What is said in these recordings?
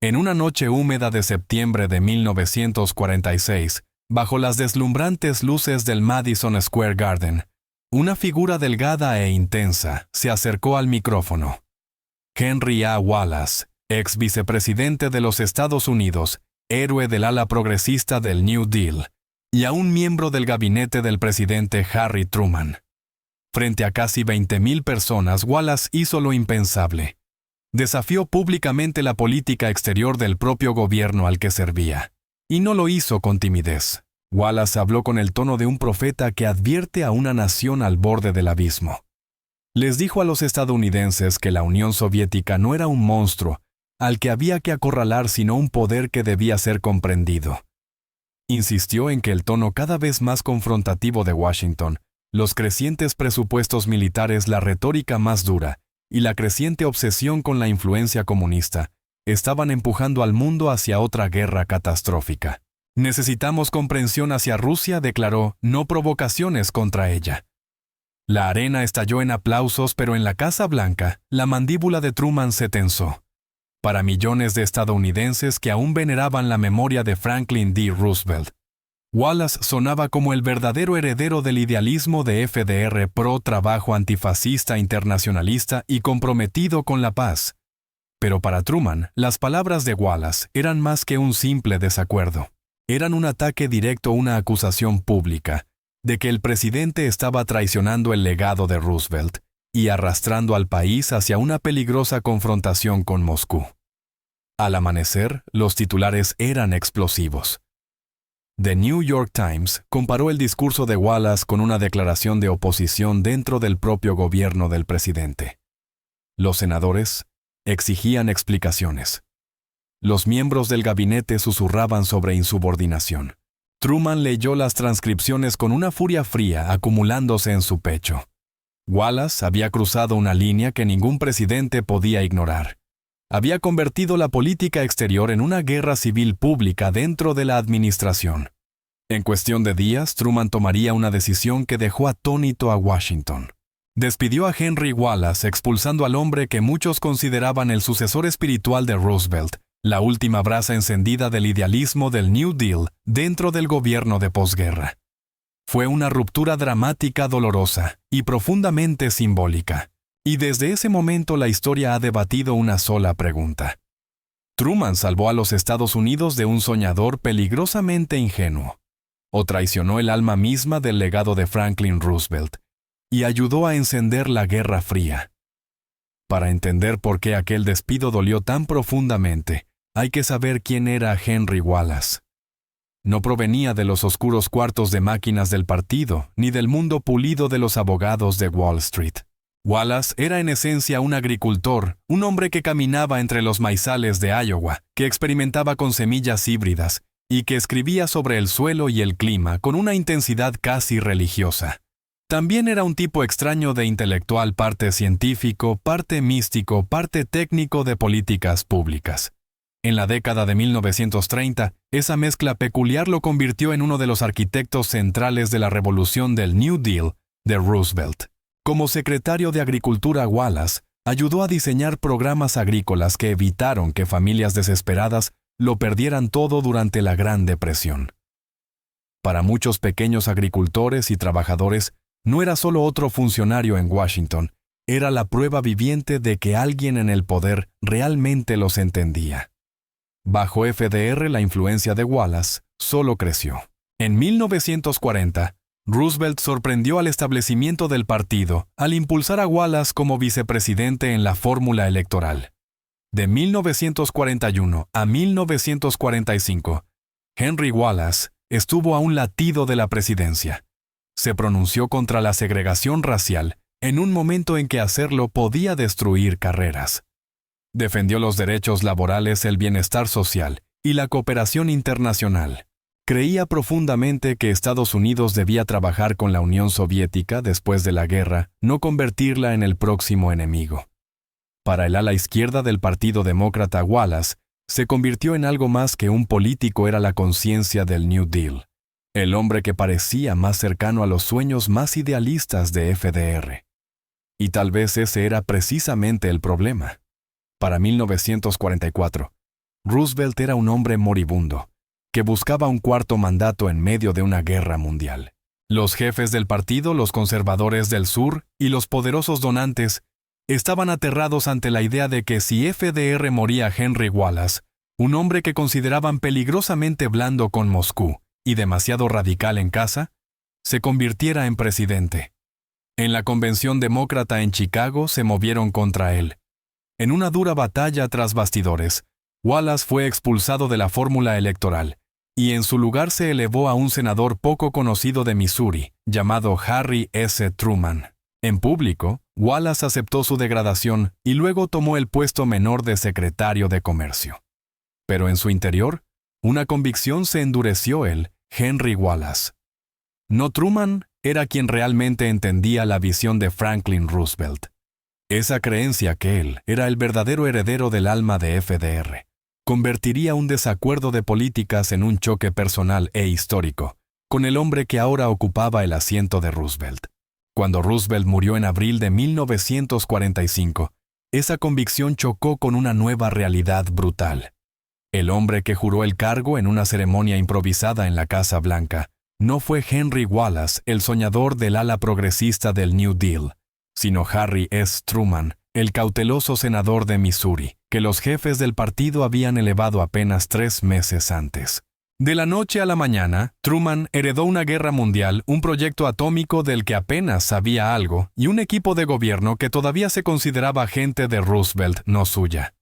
En una noche húmeda de septiembre de 1946, bajo las deslumbrantes luces del Madison Square Garden, una figura delgada e intensa se acercó al micrófono. Henry A. Wallace, ex vicepresidente de los Estados Unidos, héroe del ala progresista del New Deal, y aún miembro del gabinete del presidente Harry Truman. Frente a casi 20,000 personas, Wallace hizo lo impensable. Desafió públicamente la política exterior del propio gobierno al que servía. Y no lo hizo con timidez. Wallace habló con el tono de un profeta que advierte a una nación al borde del abismo. Les dijo a los estadounidenses que la Unión Soviética no era un monstruo al que había que acorralar, sino un poder que debía ser comprendido. Insistió en que el tono cada vez más confrontativo de Washington, los crecientes presupuestos militares, la retórica más dura y la creciente obsesión con la influencia comunista estaban empujando al mundo hacia otra guerra catastrófica. Necesitamos comprensión hacia Rusia, declaró, no provocaciones contra ella. La arena estalló en aplausos, pero en la Casa Blanca, la mandíbula de Truman se tensó. Para millones de estadounidenses que aún veneraban la memoria de Franklin D. Roosevelt, Wallace sonaba como el verdadero heredero del idealismo de FDR, pro-trabajo, antifascista, internacionalista y comprometido con la paz. Pero para Truman, las palabras de Wallace eran más que un simple desacuerdo. Eran un ataque directo, una acusación pública, de que el presidente estaba traicionando el legado de Roosevelt y arrastrando al país hacia una peligrosa confrontación con Moscú. Al amanecer, los titulares eran explosivos. The New York Times comparó el discurso de Wallace con una declaración de oposición dentro del propio gobierno del presidente. Los senadores exigían explicaciones. Los miembros del gabinete susurraban sobre insubordinación. Truman leyó las transcripciones con una furia fría acumulándose en su pecho. Wallace había cruzado una línea que ningún presidente podía ignorar. Había convertido la política exterior en una guerra civil pública dentro de la administración. En cuestión de días, Truman tomaría una decisión que dejó atónito a Washington. Despidió a Henry Wallace, expulsando al hombre que muchos consideraban el sucesor espiritual de Roosevelt, la última brasa encendida del idealismo del New Deal dentro del gobierno de posguerra. Fue una ruptura dramática, dolorosa y profundamente simbólica. Y desde ese momento la historia ha debatido una sola pregunta. ¿Truman salvó a los Estados Unidos de un soñador peligrosamente ingenuo? ¿O traicionó el alma misma del legado de Franklin Roosevelt y ayudó a encender la Guerra Fría? Para entender por qué aquel despido dolió tan profundamente, hay que saber quién era Henry Wallace. No provenía de los oscuros cuartos de máquinas del partido, ni del mundo pulido de los abogados de Wall Street. Wallace era en esencia un agricultor, un hombre que caminaba entre los maizales de Iowa, que experimentaba con semillas híbridas y que escribía sobre el suelo y el clima con una intensidad casi religiosa. También era un tipo extraño de intelectual, parte científico, parte místico, parte técnico de políticas públicas. En la década de 1930, esa mezcla peculiar lo convirtió en uno de los arquitectos centrales de la revolución del New Deal de Roosevelt. Como secretario de Agricultura, Wallace ayudó a diseñar programas agrícolas que evitaron que familias desesperadas lo perdieran todo durante la Gran Depresión. Para muchos pequeños agricultores y trabajadores, no era solo otro funcionario en Washington, era la prueba viviente de que alguien en el poder realmente los entendía. Bajo FDR, la influencia de Wallace solo creció. En 1940, Roosevelt sorprendió al establecimiento del partido al impulsar a Wallace como vicepresidente en la fórmula electoral. De 1941 a 1945, Henry Wallace estuvo a un latido de la presidencia. Se pronunció contra la segregación racial en un momento en que hacerlo podía destruir carreras. Defendió los derechos laborales, el bienestar social y la cooperación internacional. Creía profundamente que Estados Unidos debía trabajar con la Unión Soviética después de la guerra, no convertirla en el próximo enemigo. Para el ala izquierda del Partido Demócrata, Wallace se convirtió en algo más que un político, era la conciencia del New Deal, el hombre que parecía más cercano a los sueños más idealistas de FDR. Y tal vez ese era precisamente el problema. Para 1944, Roosevelt era un hombre moribundo, que buscaba un cuarto mandato en medio de una guerra mundial. Los jefes del partido, los conservadores del sur y los poderosos donantes estaban aterrados ante la idea de que si FDR moría Henry Wallace, un hombre que consideraban peligrosamente blando con Moscú y demasiado radical en casa, se convirtiera en presidente. En la convención demócrata en Chicago se movieron contra él. En una dura batalla tras bastidores, Wallace fue expulsado de la fórmula electoral, y en su lugar se elevó a un senador poco conocido de Missouri, llamado Harry S. Truman. En público, Wallace aceptó su degradación y luego tomó el puesto menor de secretario de Comercio. Pero en su interior, una convicción se endureció él, Henry Wallace. No Truman era quien realmente entendía la visión de Franklin Roosevelt. Esa creencia que él era el verdadero heredero del alma de FDR convertiría un desacuerdo de políticas en un choque personal e histórico con el hombre que ahora ocupaba el asiento de Roosevelt. Cuando Roosevelt murió en abril de 1945, esa convicción chocó con una nueva realidad brutal. El hombre que juró el cargo en una ceremonia improvisada en la Casa Blanca no fue Henry Wallace, el soñador del ala progresista del New Deal, sino Harry S. Truman, el cauteloso senador de Missouri, que los jefes del partido habían elevado apenas 3 meses antes. De la noche a la mañana, Truman heredó una guerra mundial, un proyecto atómico del que apenas sabía algo y un equipo de gobierno que todavía se consideraba gente de Roosevelt, no suya.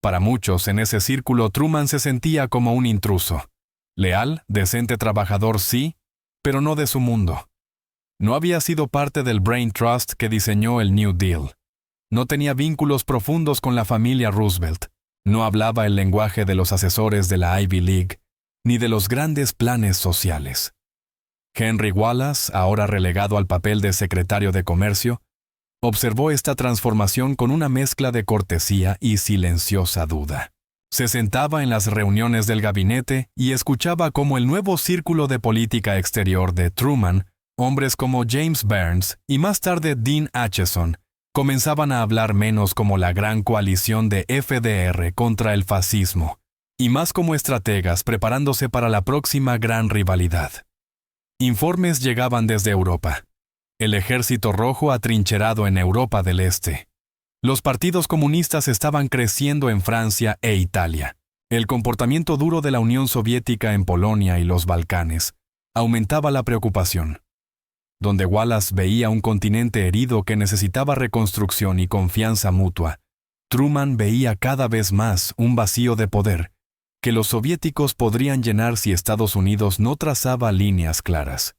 Para muchos en ese círculo, Truman se sentía como un intruso. Leal, decente trabajador sí, pero no de su mundo. No había sido parte del Brain Trust que diseñó el New Deal. No tenía vínculos profundos con la familia Roosevelt. No hablaba el lenguaje de los asesores de la Ivy League, ni de los grandes planes sociales. Henry Wallace, ahora relegado al papel de secretario de Comercio, observó esta transformación con una mezcla de cortesía y silenciosa duda. Se sentaba en las reuniones del gabinete y escuchaba cómo el nuevo círculo de política exterior de Truman, hombres como James Burns y más tarde Dean Acheson, comenzaban a hablar menos como la gran coalición de FDR contra el fascismo, y más como estrategas preparándose para la próxima gran rivalidad. Informes llegaban desde Europa. El Ejército Rojo atrincherado en Europa del Este. Los partidos comunistas estaban creciendo en Francia e Italia. El comportamiento duro de la Unión Soviética en Polonia y los Balcanes aumentaba la preocupación. Donde Wallace veía un continente herido que necesitaba reconstrucción y confianza mutua, Truman veía cada vez más un vacío de poder que los soviéticos podrían llenar si Estados Unidos no trazaba líneas claras.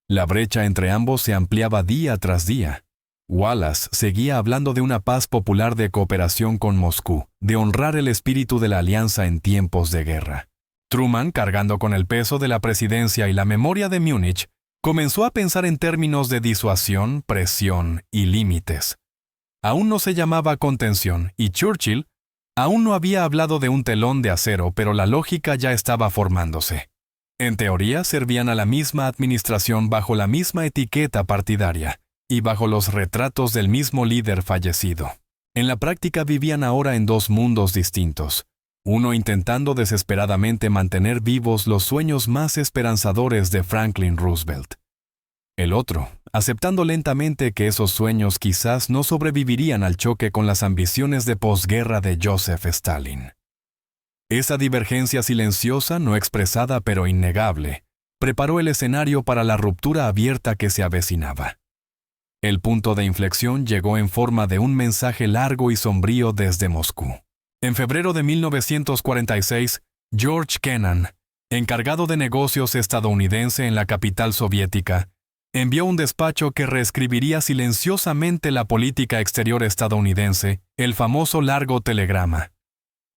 La brecha entre ambos se ampliaba día tras día. Wallace seguía hablando de una paz popular de cooperación con Moscú, de honrar el espíritu de la alianza en tiempos de guerra. Truman, cargando con el peso de la presidencia y la memoria de Múnich, comenzó a pensar en términos de disuasión, presión y límites. Aún no se llamaba contención, y Churchill aún no había hablado de un telón de acero, pero la lógica ya estaba formándose. En teoría, servían a la misma administración bajo la misma etiqueta partidaria y bajo los retratos del mismo líder fallecido. En la práctica vivían ahora en 2 mundos distintos, uno intentando desesperadamente mantener vivos los sueños más esperanzadores de Franklin Roosevelt. El otro, aceptando lentamente que esos sueños quizás no sobrevivirían al choque con las ambiciones de posguerra de Joseph Stalin. Esa divergencia silenciosa, no expresada pero innegable, preparó el escenario para la ruptura abierta que se avecinaba. El punto de inflexión llegó en forma de un mensaje largo y sombrío desde Moscú. En febrero de 1946, George Kennan, encargado de negocios estadounidense en la capital soviética, envió un despacho que reescribiría silenciosamente la política exterior estadounidense, el famoso largo telegrama.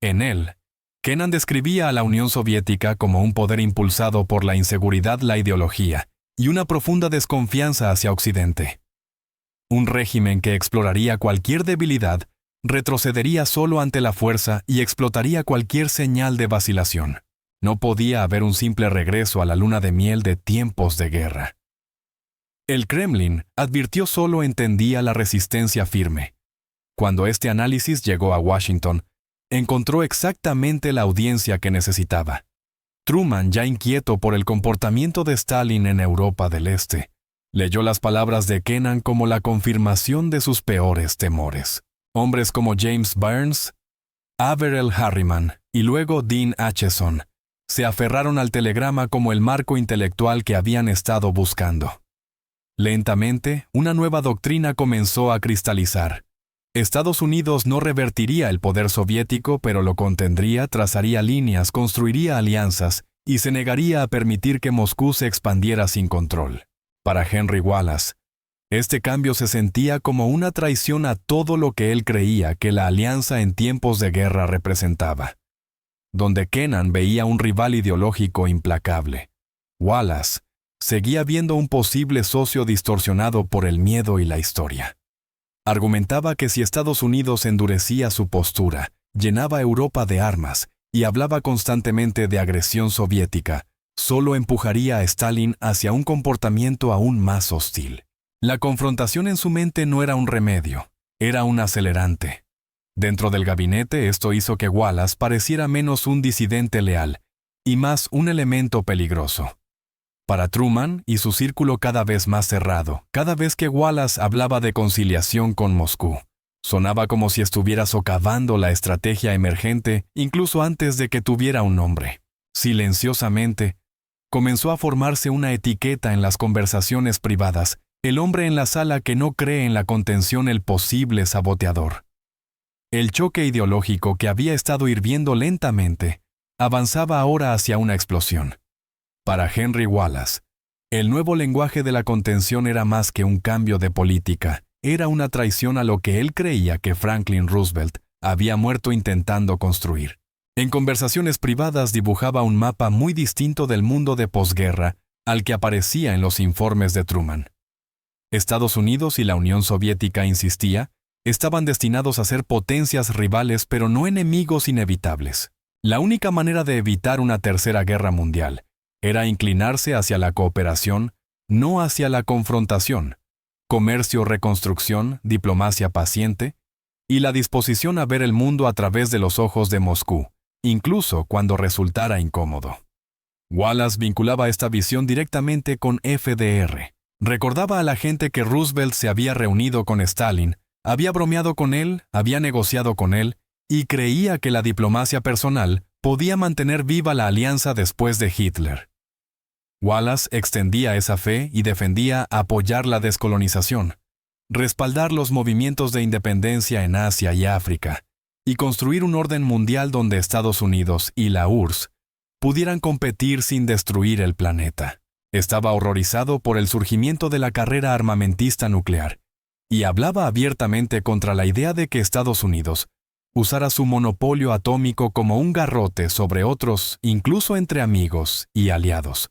En él, Kennan describía a la Unión Soviética como un poder impulsado por la inseguridad, la ideología y una profunda desconfianza hacia Occidente. Un régimen que exploraría cualquier debilidad, retrocedería solo ante la fuerza y explotaría cualquier señal de vacilación. No podía haber un simple regreso a la luna de miel de tiempos de guerra. El Kremlin, advirtió, solo entendía la resistencia firme. Cuando este análisis llegó a Washington, encontró exactamente la audiencia que necesitaba. Truman, ya inquieto por el comportamiento de Stalin en Europa del Este, leyó las palabras de Kennan como la confirmación de sus peores temores. Hombres como James Burns, Averell Harriman y luego Dean Acheson se aferraron al telegrama como el marco intelectual que habían estado buscando. Lentamente, una nueva doctrina comenzó a cristalizar. Estados Unidos no revertiría el poder soviético, pero lo contendría, trazaría líneas, construiría alianzas y se negaría a permitir que Moscú se expandiera sin control. Para Henry Wallace, este cambio se sentía como una traición a todo lo que él creía que la alianza en tiempos de guerra representaba. Donde Kennan veía un rival ideológico implacable, Wallace seguía viendo un posible socio distorsionado por el miedo y la historia. Argumentaba que si Estados Unidos endurecía su postura, llenaba Europa de armas y hablaba constantemente de agresión soviética, solo empujaría a Stalin hacia un comportamiento aún más hostil. La confrontación en su mente no era un remedio, era un acelerante. Dentro del gabinete, esto hizo que Wallace pareciera menos un disidente leal y más un elemento peligroso. Para Truman y su círculo cada vez más cerrado, cada vez que Wallace hablaba de conciliación con Moscú, sonaba como si estuviera socavando la estrategia emergente incluso antes de que tuviera un nombre. Silenciosamente, comenzó a formarse una etiqueta en las conversaciones privadas: el hombre en la sala que no cree en la contención, el posible saboteador. El choque ideológico que había estado hirviendo lentamente avanzaba ahora hacia una explosión. Para Henry Wallace, el nuevo lenguaje de la contención era más que un cambio de política, era una traición a lo que él creía que Franklin Roosevelt había muerto intentando construir. En conversaciones privadas dibujaba un mapa muy distinto del mundo de posguerra al que aparecía en los informes de Truman. Estados Unidos y la Unión Soviética, insistía, estaban destinados a ser potencias rivales pero no enemigos inevitables. La única manera de evitar una tercera guerra mundial era inclinarse hacia la cooperación, no hacia la confrontación. Comercio, reconstrucción, diplomacia paciente y la disposición a ver el mundo a través de los ojos de Moscú, incluso cuando resultara incómodo. Wallace vinculaba esta visión directamente con FDR. Recordaba a la gente que Roosevelt se había reunido con Stalin, había bromeado con él, había negociado con él, y creía que la diplomacia personal podía mantener viva la alianza después de Hitler. Wallace extendía esa fe y defendía apoyar la descolonización, respaldar los movimientos de independencia en Asia y África, y construir un orden mundial donde Estados Unidos y la URSS pudieran competir sin destruir el planeta. Estaba horrorizado por el surgimiento de la carrera armamentista nuclear, y hablaba abiertamente contra la idea de que Estados Unidos usara su monopolio atómico como un garrote sobre otros, incluso entre amigos y aliados.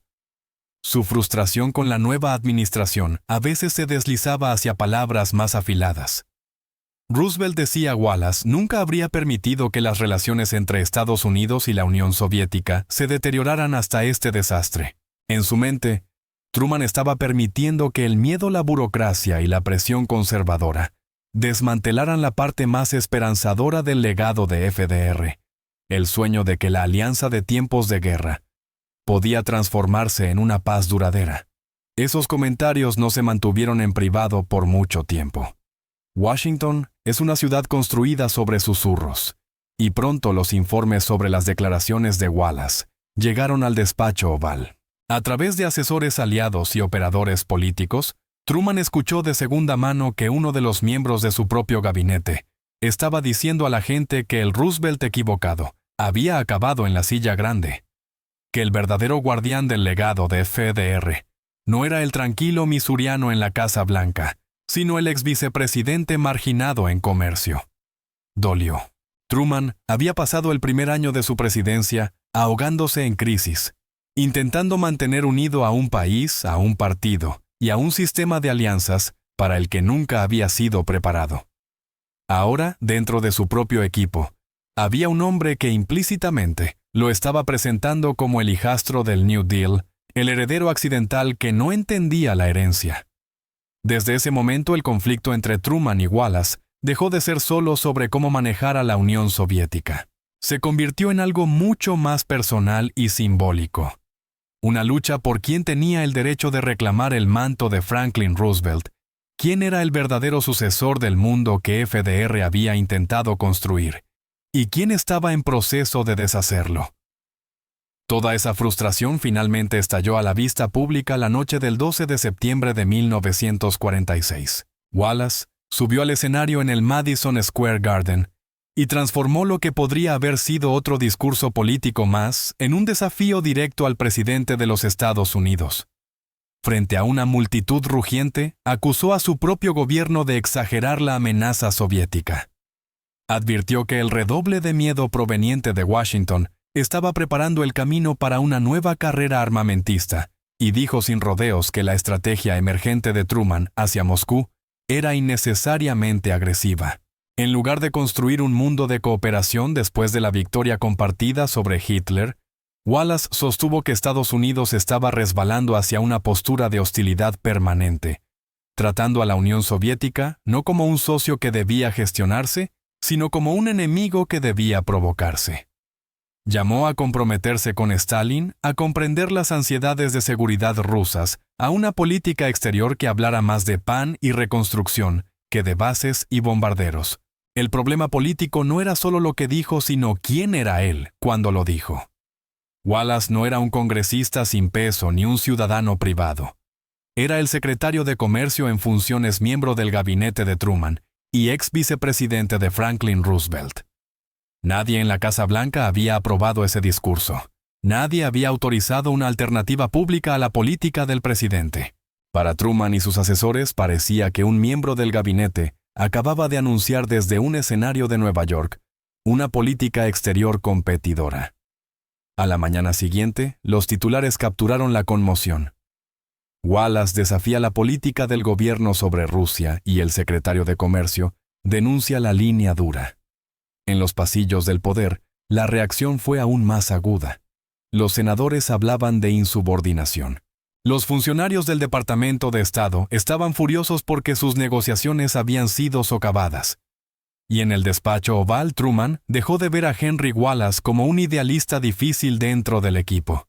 Su frustración con la nueva administración a veces se deslizaba hacia palabras más afiladas. Roosevelt, decía Wallace, nunca habría permitido que las relaciones entre Estados Unidos y la Unión Soviética se deterioraran hasta este desastre. En su mente, Truman estaba permitiendo que el miedo, la burocracia y la presión conservadora desmantelaran la parte más esperanzadora del legado de FDR, el sueño de que la alianza de tiempos de guerra podía transformarse en una paz duradera. Esos comentarios no se mantuvieron en privado por mucho tiempo. Washington es una ciudad construida sobre susurros, y pronto los informes sobre las declaraciones de Wallace llegaron al despacho oval. A través de asesores aliados y operadores políticos, Truman escuchó de segunda mano que uno de los miembros de su propio gabinete estaba diciendo a la gente que el Roosevelt equivocado había acabado en la silla grande, que el verdadero guardián del legado de FDR no era el tranquilo misuriano en la Casa Blanca, sino el exvicepresidente marginado en comercio. Dolió. Truman había pasado el primer año de su presidencia ahogándose en crisis, intentando mantener unido a un país, a un partido y a un sistema de alianzas para el que nunca había sido preparado. Ahora, dentro de su propio equipo, había un hombre que implícitamente lo estaba presentando como el hijastro del New Deal, el heredero accidental que no entendía la herencia. Desde ese momento el conflicto entre Truman y Wallace dejó de ser solo sobre cómo manejar a la Unión Soviética. Se convirtió en algo mucho más personal y simbólico. Una lucha por quién tenía el derecho de reclamar el manto de Franklin Roosevelt, quién era el verdadero sucesor del mundo que FDR había intentado construir, y quién estaba en proceso de deshacerlo. Toda esa frustración finalmente estalló a la vista pública la noche del 12 de septiembre de 1946. Wallace subió al escenario en el Madison Square Garden y transformó lo que podría haber sido otro discurso político más en un desafío directo al presidente de los Estados Unidos. Frente a una multitud rugiente, acusó a su propio gobierno de exagerar la amenaza soviética. Advirtió que el redoble de miedo proveniente de Washington estaba preparando el camino para una nueva carrera armamentista, y dijo sin rodeos que la estrategia emergente de Truman hacia Moscú era innecesariamente agresiva. En lugar de construir un mundo de cooperación después de la victoria compartida sobre Hitler, Wallace sostuvo que Estados Unidos estaba resbalando hacia una postura de hostilidad permanente, tratando a la Unión Soviética no como un socio que debía gestionarse, sino como un enemigo que debía provocarse. Llamó a comprometerse con Stalin, a comprender las ansiedades de seguridad rusas, a una política exterior que hablara más de pan y reconstrucción que de bases y bombarderos. El problema político no era solo lo que dijo, sino quién era él cuando lo dijo. Wallace no era un congresista sin peso ni un ciudadano privado. Era el secretario de Comercio en funciones, miembro del gabinete de Truman y ex vicepresidente de Franklin Roosevelt. Nadie en la Casa Blanca había aprobado ese discurso. Nadie había autorizado una alternativa pública a la política del presidente. Para Truman y sus asesores parecía que un miembro del gabinete acababa de anunciar desde un escenario de Nueva York una política exterior competidora. A la mañana siguiente, los titulares capturaron la conmoción. Wallace desafía la política del gobierno sobre Rusia y el secretario de Comercio denuncia la línea dura. En los pasillos del poder, la reacción fue aún más aguda. Los senadores hablaban de insubordinación. Los funcionarios del Departamento de Estado estaban furiosos porque sus negociaciones habían sido socavadas. Y en el despacho oval, Truman dejó de ver a Henry Wallace como un idealista difícil dentro del equipo.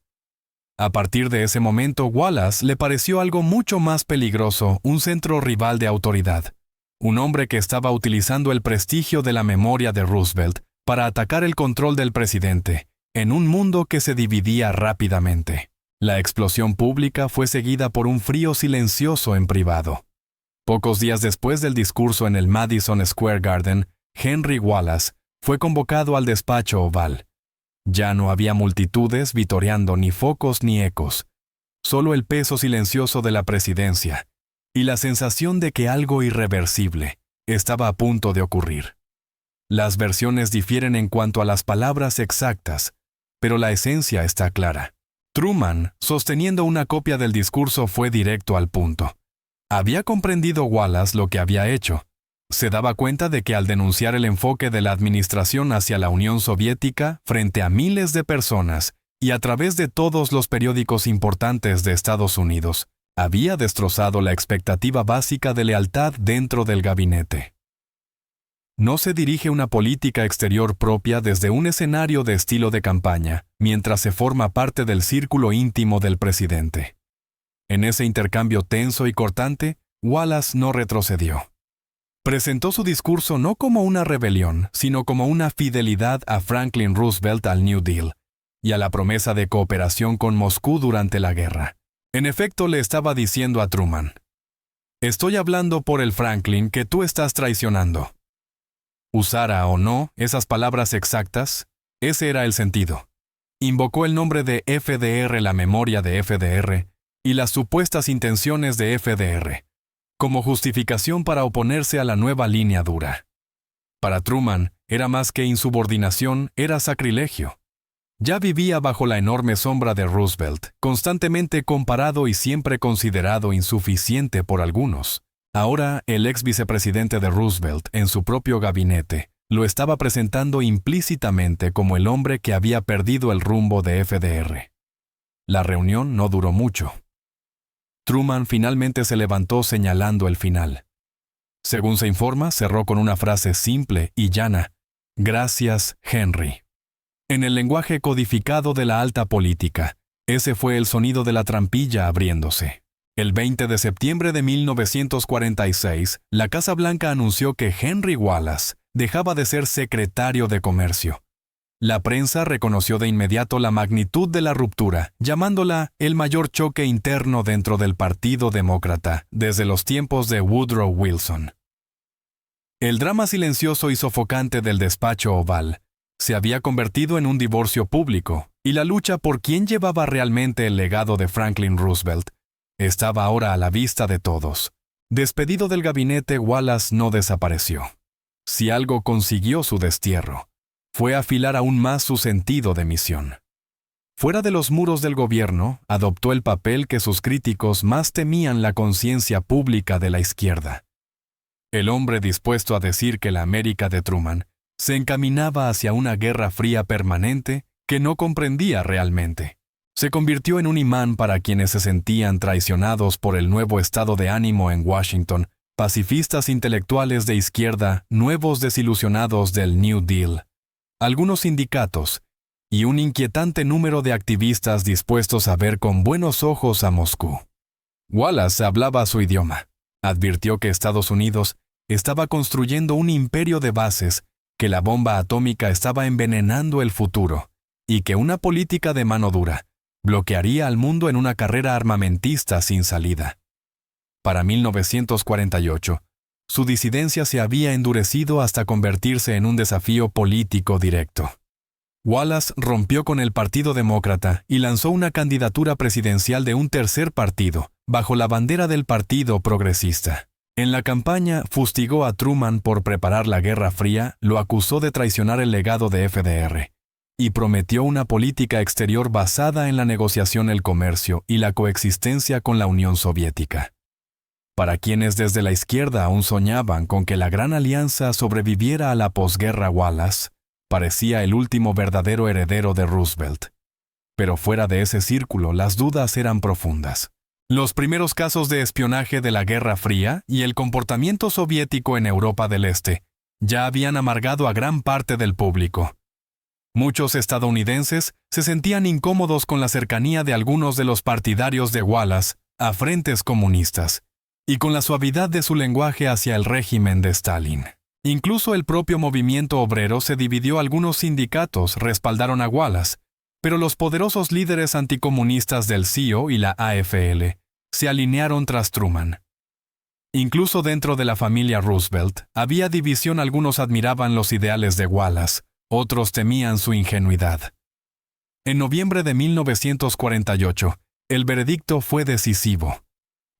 A partir de ese momento, Wallace le pareció algo mucho más peligroso, un centro rival de autoridad. Un hombre que estaba utilizando el prestigio de la memoria de Roosevelt para atacar el control del presidente, en un mundo que se dividía rápidamente. La explosión pública fue seguida por un frío silencioso en privado. Pocos días después del discurso en el Madison Square Garden, Henry Wallace fue convocado al despacho oval. Ya no había multitudes vitoreando ni focos ni ecos, solo el peso silencioso de la presidencia y la sensación de que algo irreversible estaba a punto de ocurrir. Las versiones difieren en cuanto a las palabras exactas, pero la esencia está clara. Truman, sosteniendo una copia del discurso, fue directo al punto. Había comprendido Wallace lo que había hecho. Se daba cuenta de que al denunciar el enfoque de la administración hacia la Unión Soviética frente a miles de personas y a través de todos los periódicos importantes de Estados Unidos, había destrozado la expectativa básica de lealtad dentro del gabinete. No se dirige una política exterior propia desde un escenario de estilo de campaña, mientras se forma parte del círculo íntimo del presidente. En ese intercambio tenso y cortante, Wallace no retrocedió. Presentó su discurso no como una rebelión, sino como una fidelidad a Franklin Roosevelt al New Deal y a la promesa de cooperación con Moscú durante la guerra. En efecto, le estaba diciendo a Truman: «Estoy hablando por el Franklin que tú estás traicionando». Usara o no esas palabras exactas, ese era el sentido. Invocó el nombre de FDR, la memoria de FDR, y las supuestas intenciones de FDR, como justificación para oponerse a la nueva línea dura. Para Truman, era más que insubordinación, era sacrilegio. Ya vivía bajo la enorme sombra de Roosevelt, constantemente comparado y siempre considerado insuficiente por algunos. Ahora, el ex vicepresidente de Roosevelt, en su propio gabinete, lo estaba presentando implícitamente como el hombre que había perdido el rumbo de FDR. La reunión no duró mucho. Truman finalmente se levantó señalando el final. Según se informa, cerró con una frase simple y llana: «Gracias, Henry». En el lenguaje codificado de la alta política, ese fue el sonido de la trampilla abriéndose. El 20 de septiembre de 1946, la Casa Blanca anunció que Henry Wallace dejaba de ser secretario de Comercio. La prensa reconoció de inmediato la magnitud de la ruptura, llamándola el mayor choque interno dentro del Partido Demócrata desde los tiempos de Woodrow Wilson. El drama silencioso y sofocante del despacho oval se había convertido en un divorcio público, y la lucha por quién llevaba realmente el legado de Franklin Roosevelt estaba ahora a la vista de todos. Despedido del gabinete, Wallace no desapareció. Si algo consiguió su destierro, fue afilar aún más su sentido de misión. Fuera de los muros del gobierno, adoptó el papel que sus críticos más temían: la conciencia pública de la izquierda. El hombre dispuesto a decir que la América de Truman se encaminaba hacia una guerra fría permanente que no comprendía realmente. Se convirtió en un imán para quienes se sentían traicionados por el nuevo estado de ánimo en Washington, pacifistas intelectuales de izquierda, nuevos desilusionados del New Deal, algunos sindicatos y un inquietante número de activistas dispuestos a ver con buenos ojos a Moscú. Wallace hablaba su idioma. Advirtió que Estados Unidos estaba construyendo un imperio de bases, que la bomba atómica estaba envenenando el futuro, y que una política de mano dura bloquearía al mundo en una carrera armamentista sin salida. Para 1948, su disidencia se había endurecido hasta convertirse en un desafío político directo. Wallace rompió con el Partido Demócrata y lanzó una candidatura presidencial de un tercer partido, bajo la bandera del Partido Progresista. En la campaña, fustigó a Truman por preparar la Guerra Fría, lo acusó de traicionar el legado de FDR, y prometió una política exterior basada en la negociación, el comercio y la coexistencia con la Unión Soviética. Para quienes desde la izquierda aún soñaban con que la Gran Alianza sobreviviera a la posguerra, Wallace parecía el último verdadero heredero de Roosevelt. Pero fuera de ese círculo, las dudas eran profundas. Los primeros casos de espionaje de la Guerra Fría y el comportamiento soviético en Europa del Este ya habían amargado a gran parte del público. Muchos estadounidenses se sentían incómodos con la cercanía de algunos de los partidarios de Wallace a frentes comunistas, y con la suavidad de su lenguaje hacia el régimen de Stalin. Incluso el propio movimiento obrero se dividió. Algunos sindicatos respaldaron a Wallace, pero los poderosos líderes anticomunistas del CIO y la AFL se alinearon tras Truman. Incluso dentro de la familia Roosevelt había división. Algunos admiraban los ideales de Wallace, otros temían su ingenuidad. En noviembre de 1948, el veredicto fue decisivo.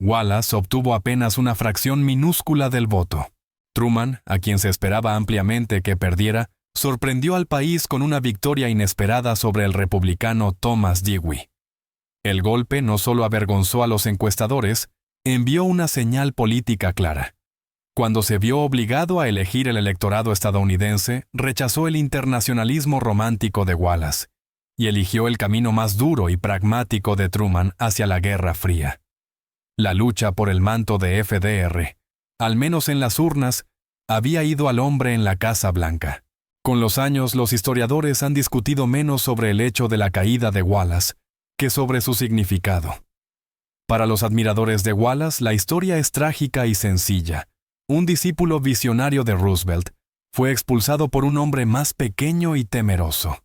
Wallace obtuvo apenas una fracción minúscula del voto. Truman, a quien se esperaba ampliamente que perdiera, sorprendió al país con una victoria inesperada sobre el republicano Thomas Dewey. El golpe no solo avergonzó a los encuestadores, envió una señal política clara. Cuando se vio obligado a elegir el electorado estadounidense, rechazó el internacionalismo romántico de Wallace y eligió el camino más duro y pragmático de Truman hacia la Guerra Fría. La lucha por el manto de FDR, al menos en las urnas, había ido al hombre en la Casa Blanca. Con los años, los historiadores han discutido menos sobre el hecho de la caída de Wallace que sobre su significado. Para los admiradores de Wallace, la historia es trágica y sencilla. Un discípulo visionario de Roosevelt fue expulsado por un hombre más pequeño y temeroso.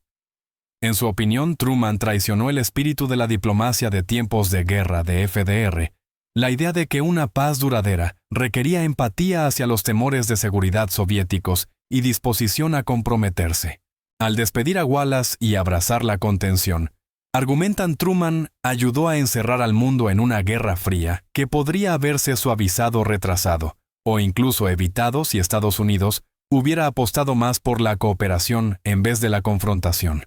En su opinión, Truman traicionó el espíritu de la diplomacia de tiempos de guerra de FDR, la idea de que una paz duradera requería empatía hacia los temores de seguridad soviéticos y disposición a comprometerse. Al despedir a Wallace y abrazar la contención, argumentan, Truman ayudó a encerrar al mundo en una guerra fría que podría haberse suavizado o retrasado, o incluso evitado si Estados Unidos hubiera apostado más por la cooperación en vez de la confrontación.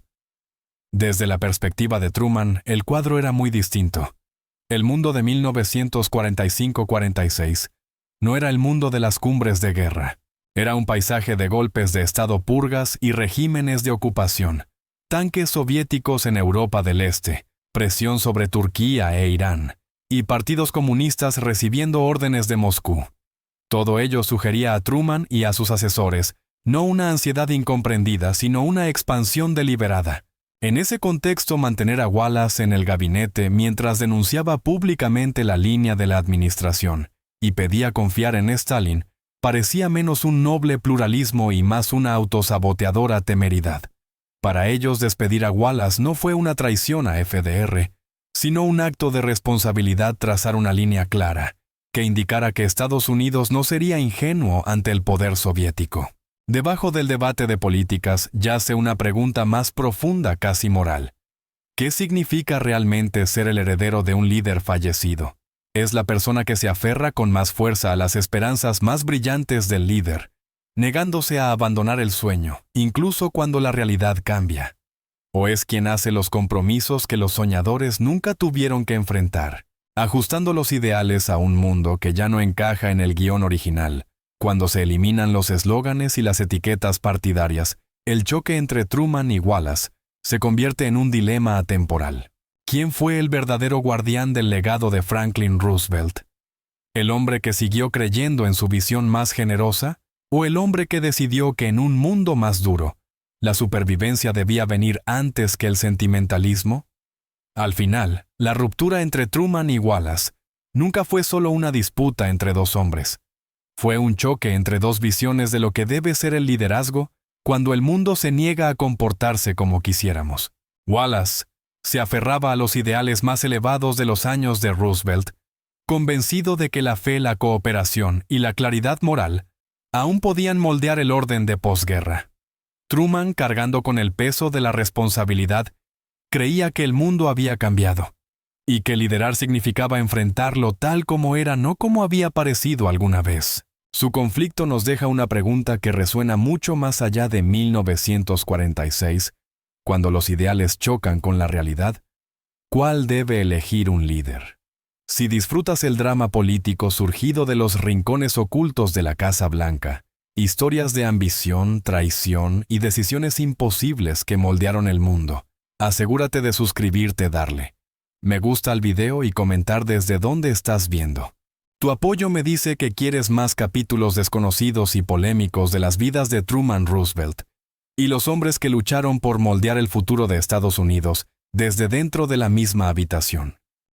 Desde la perspectiva de Truman, el cuadro era muy distinto. El mundo de 1945-46 no era el mundo de las cumbres de guerra. Era un paisaje de golpes de Estado, purgas y regímenes de ocupación, tanques soviéticos en Europa del Este, presión sobre Turquía e Irán, y partidos comunistas recibiendo órdenes de Moscú. Todo ello sugería a Truman y a sus asesores no una ansiedad incomprendida, sino una expansión deliberada. En ese contexto, mantener a Wallace en el gabinete mientras denunciaba públicamente la línea de la administración y pedía confiar en Stalin parecía menos un noble pluralismo y más una autosaboteadora temeridad. Para ellos, despedir a Wallace no fue una traición a FDR, sino un acto de responsabilidad trazar una línea clara, que indicara que Estados Unidos no sería ingenuo ante el poder soviético. Debajo del debate de políticas yace una pregunta más profunda, casi moral. ¿Qué significa realmente ser el heredero de un líder fallecido? Es la persona que se aferra con más fuerza a las esperanzas más brillantes del líder, negándose a abandonar el sueño, incluso cuando la realidad cambia. ¿O es quien hace los compromisos que los soñadores nunca tuvieron que enfrentar, ajustando los ideales a un mundo que ya no encaja en el guión original? Cuando se eliminan los eslóganes y las etiquetas partidarias, el choque entre Truman y Wallace se convierte en un dilema atemporal. ¿Quién fue el verdadero guardián del legado de Franklin Roosevelt? ¿El hombre que siguió creyendo en su visión más generosa? ¿O el hombre que decidió que en un mundo más duro, la supervivencia debía venir antes que el sentimentalismo? Al final, la ruptura entre Truman y Wallace nunca fue solo una disputa entre dos hombres. Fue un choque entre dos visiones de lo que debe ser el liderazgo cuando el mundo se niega a comportarse como quisiéramos. Wallace se aferraba a los ideales más elevados de los años de Roosevelt, convencido de que la fe, la cooperación y la claridad moral aún podían moldear el orden de posguerra. Truman, cargando con el peso de la responsabilidad, creía que el mundo había cambiado, y que liderar significaba enfrentarlo tal como era, no como había parecido alguna vez. Su conflicto nos deja una pregunta que resuena mucho más allá de 1946, cuando los ideales chocan con la realidad. ¿Cuál debe elegir un líder? Si disfrutas el drama político surgido de los rincones ocultos de la Casa Blanca, historias de ambición, traición y decisiones imposibles que moldearon el mundo, asegúrate de suscribirte, darle me gusta al video y comentar desde dónde estás viendo. Tu apoyo me dice que quieres más capítulos desconocidos y polémicos de las vidas de Truman Roosevelt y los hombres que lucharon por moldear el futuro de Estados Unidos desde dentro de la misma habitación.